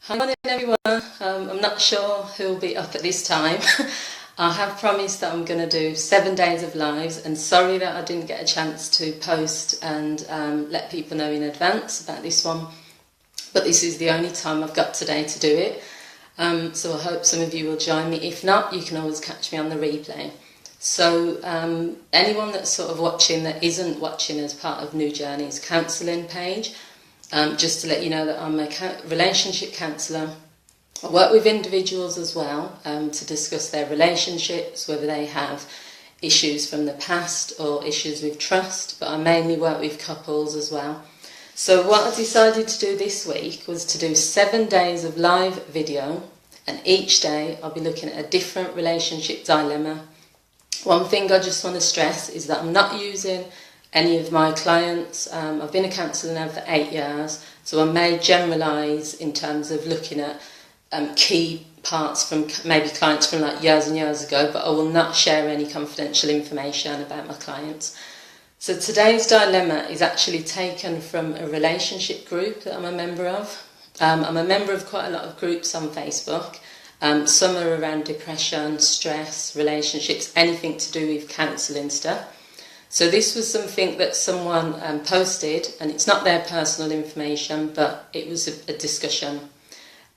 Hi morning everyone. I'm not sure who'll be up at this time. I have promised that I'm going to do 7 days of lives, and sorry that I didn't get a chance to post and let people know in advance about this one, but this is the only time I've got today to do it. So I hope some of you will join me. If not, you can always catch me on the replay. So anyone that's sort of watching that isn't watching as part of New Journey's counselling page, just to let you know that I'm a relationship counsellor. I work with individuals as well to discuss their relationships, whether they have issues from the past or issues with trust, but I mainly work with couples as well. So what I decided to do this week was to do 7 days of live video, and each day I'll be looking at a different relationship dilemma. One thing I just want to stress is that I'm not using any of my clients. I've been a counsellor now for 8 years, so I may generalise in terms of looking at key parts from maybe clients from like years and years ago, but I will not share any confidential information about my clients. So today's dilemma is actually taken from a relationship group that I'm a member of. I'm a member of quite a lot of groups on Facebook. Some are around depression, stress, relationships, anything to do with counselling stuff. So this was something that someone posted, and it's not their personal information, but it was a discussion.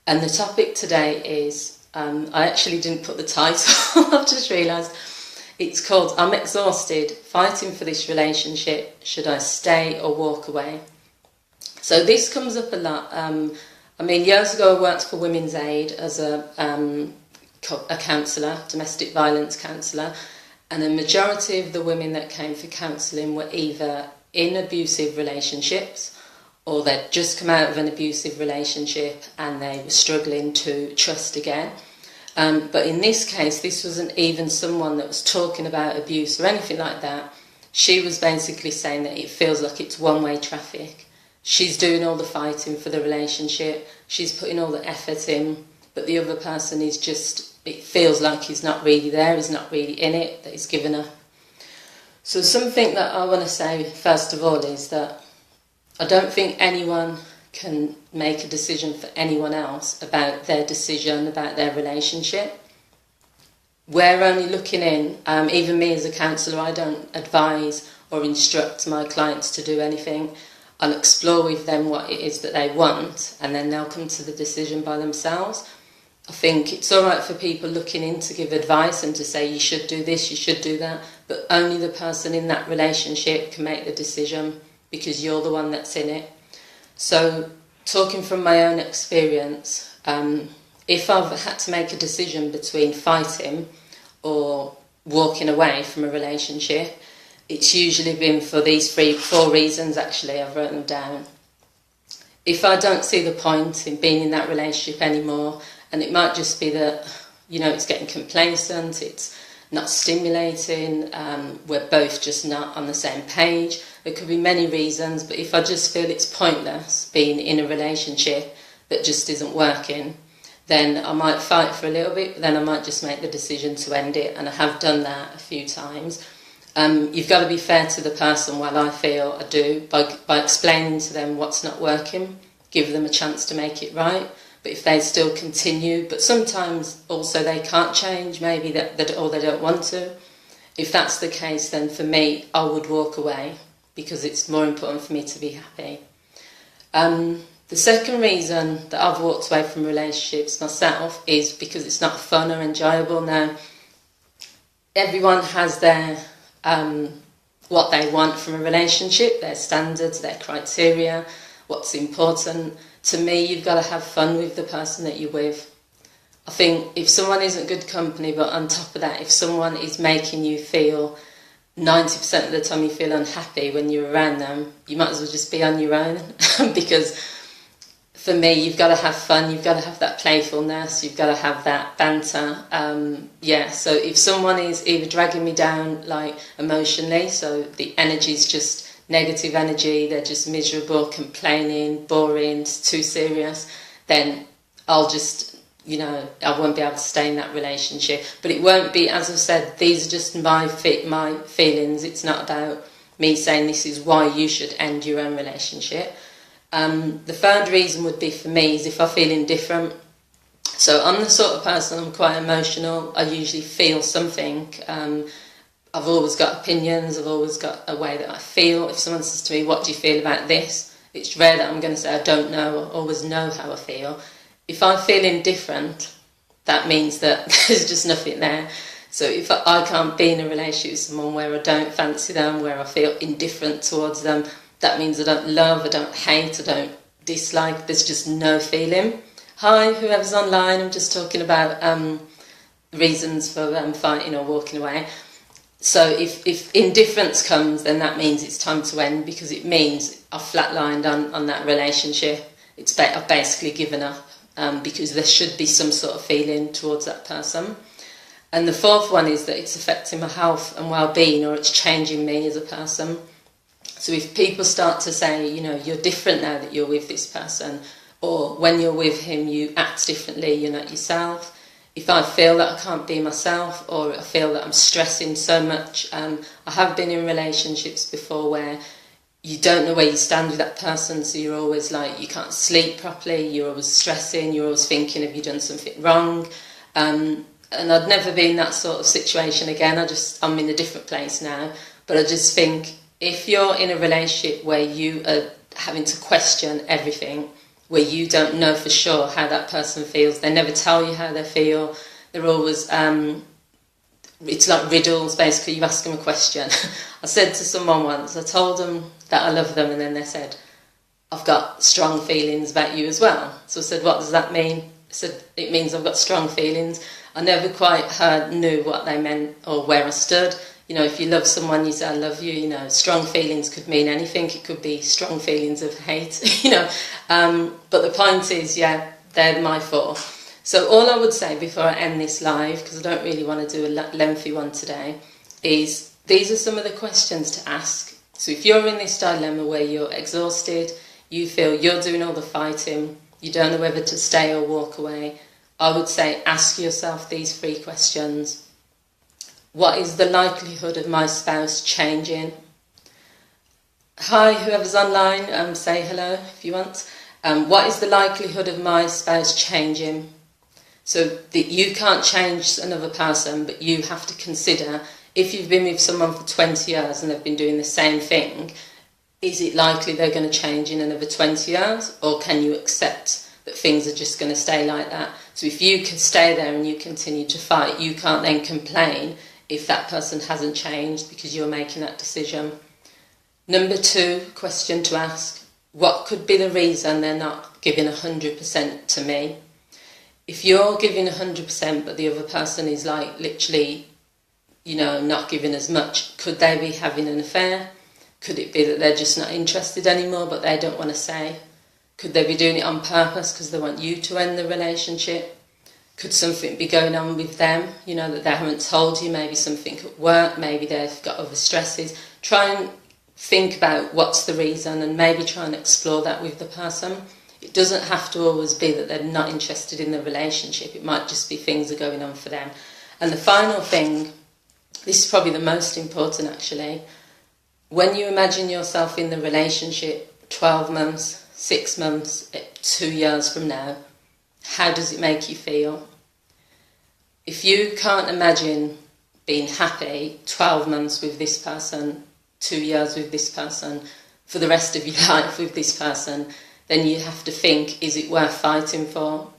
And the topic today is, I actually didn't put the title, I've just realised. It's called, I'm exhausted, fighting for this relationship, should I stay or walk away? So this comes up a lot. I mean, years ago I worked for Women's Aid as a counsellor, domestic violence counsellor, and a majority of the women that came for counselling were either in abusive relationships or they'd just come out of an abusive relationship and they were struggling to trust again. But in this case, this wasn't even someone that was talking about abuse or anything like that. She was basically saying that it feels like it's one-way traffic. She's doing all the fighting for the relationship, she's putting all the effort in, but the other person is just, it feels like he's not really there, he's not really in it, that he's given up. So something that I want to say first of all is that I don't think anyone can make a decision for anyone else about their decision, about their relationship. We're only looking in, even me as a counsellor, I don't advise or instruct my clients to do anything. I'll explore with them what it is that they want, and then they'll come to the decision by themselves. I think it's all right for people looking in to give advice and to say you should do this, you should do that, but only the person in that relationship can make the decision because you're the one that's in it. So talking from my own experience, if I've had to make a decision between fighting or walking away from a relationship, it's usually been for these 4 reasons. Actually, I've written them down. If I don't see the point in being in that relationship anymore, and it might just be that, you know, it's getting complacent, it's not stimulating, we're both just not on the same page. There could be many reasons, but if I just feel it's pointless being in a relationship that just isn't working, then I might fight for a little bit, but then I might just make the decision to end it, and I have done that a few times. You've got to be fair to the person, well, I feel I do, by explaining to them what's not working, give them a chance to make it right. But if they still continue, but sometimes also they can't change, maybe that or they don't want to. If that's the case, then for me, I would walk away because it's more important for me to be happy. The second reason that I've walked away from relationships myself is because it's not fun or enjoyable. Now, everyone has their what they want from a relationship, their standards, their criteria, what's important. To me, you've got to have fun with the person that you're with. I think if someone isn't good company, but on top of that, if someone is making you feel 90% of the time you feel unhappy when you're around them, you might as well just be on your own. Because for me, you've got to have fun, you've got to have that playfulness, you've got to have that banter. So if someone is either dragging me down like emotionally, so the energy's just negative energy, they're just miserable, complaining, boring, too serious, then I'll just, I won't be able to stay in that relationship. But it won't be, as I've said, these are just my feelings. It's not about me saying this is why you should end your own relationship. The third reason would be for me is if I feel indifferent. So I'm the sort of person, I'm quite emotional. I usually feel something. I've always got opinions. I've always got a way that I feel. If someone says to me, what do you feel about this? It's rare that I'm going to say I don't know. I always know how I feel. If I feel indifferent, that means that there's just nothing there. So if I can't be in a relationship with someone where I don't fancy them, where I feel indifferent towards them, that means I don't love, I don't hate, I don't dislike. There's just no feeling. Hi, whoever's online, I'm just talking about reasons for fighting or walking away. So if indifference comes, then that means it's time to end, because it means I've flatlined on that relationship. I've basically given up, because there should be some sort of feeling towards that person. And the fourth one is that it's affecting my health and well-being, or it's changing me as a person. So if people start to say, you know, you're different now that you're with this person, or when you're with him you act differently, you're not yourself. If I feel that I can't be myself, or I feel that I'm stressing so much, I have been in relationships before where you don't know where you stand with that person, so you're always like, you can't sleep properly, you're always stressing, you're always thinking, have you done something wrong? And I'd never be in that sort of situation again. I'm in a different place now. But I just think, if you're in a relationship where you are having to question everything, where you don't know for sure how that person feels, they never tell you how they feel, they're always, it's like riddles, basically. You ask them a question. I said to someone once, I told them that I love them, and then they said, I've got strong feelings about you as well. So I said, what does that mean? I said, it means I've got strong feelings. I never quite knew what they meant or where I stood. You know, if you love someone, you say, I love you, you know, strong feelings could mean anything. It could be strong feelings of hate, you know. But the point is, yeah, they're my four. So all I would say before I end this live, because I don't really want to do a lengthy one today, is these are some of the questions to ask. So if you're in this dilemma where you're exhausted, you feel you're doing all the fighting, you don't know whether to stay or walk away, I would say ask yourself these 3 questions. What is the likelihood of my spouse changing? Hi, whoever's online, say hello if you want. What is the likelihood of my spouse changing? So that you can't change another person, but you have to consider, if you've been with someone for 20 years and they've been doing the same thing, is it likely they're going to change in another 20 years? Or can you accept that things are just going to stay like that? So if you can stay there and you continue to fight, you can't then complain if that person hasn't changed, because you're making that decision. Number 2 question to ask, what could be the reason they're not giving 100% to me? If you're giving 100% but the other person is like literally, you know, not giving as much, could they be having an affair? Could it be that they're just not interested anymore but they don't want to say? Could they be doing it on purpose because they want you to end the relationship? Could something be going on with them, you know, that they haven't told you? Maybe something at work, maybe they've got other stresses. Try and think about what's the reason, and maybe try and explore that with the person. It doesn't have to always be that they're not interested in the relationship. It might just be things are going on for them. And the final thing, this is probably the most important actually, when you imagine yourself in the relationship 12 months, 6 months, 2 years from now, how does it make you feel? If you can't imagine being happy 12 months with this person, 2 years with this person, for the rest of your life with this person, then you have to think, is it worth fighting for?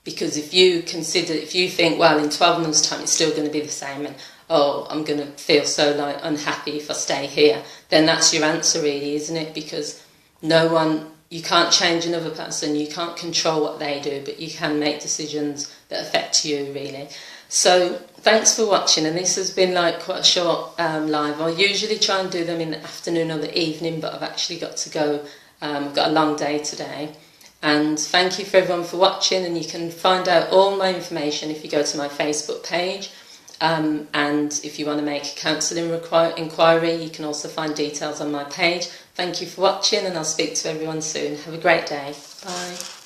Because if you think, well, in 12 months' time it's still going to be the same, and oh, I'm going to feel so like unhappy if I stay here, then that's your answer really, isn't it? Because you can't change another person, you can't control what they do, but you can make decisions that affect you, really. So thanks for watching, and this has been like quite a short live. I usually try and do them in the afternoon or the evening, but I've actually got to go. I've got a long day today. And thank you for everyone for watching, and you can find out all my information if you go to my Facebook page. And if you want to make a counselling inquiry, you can also find details on my page. Thank you for watching, and I'll speak to everyone soon. Have a great day. Bye.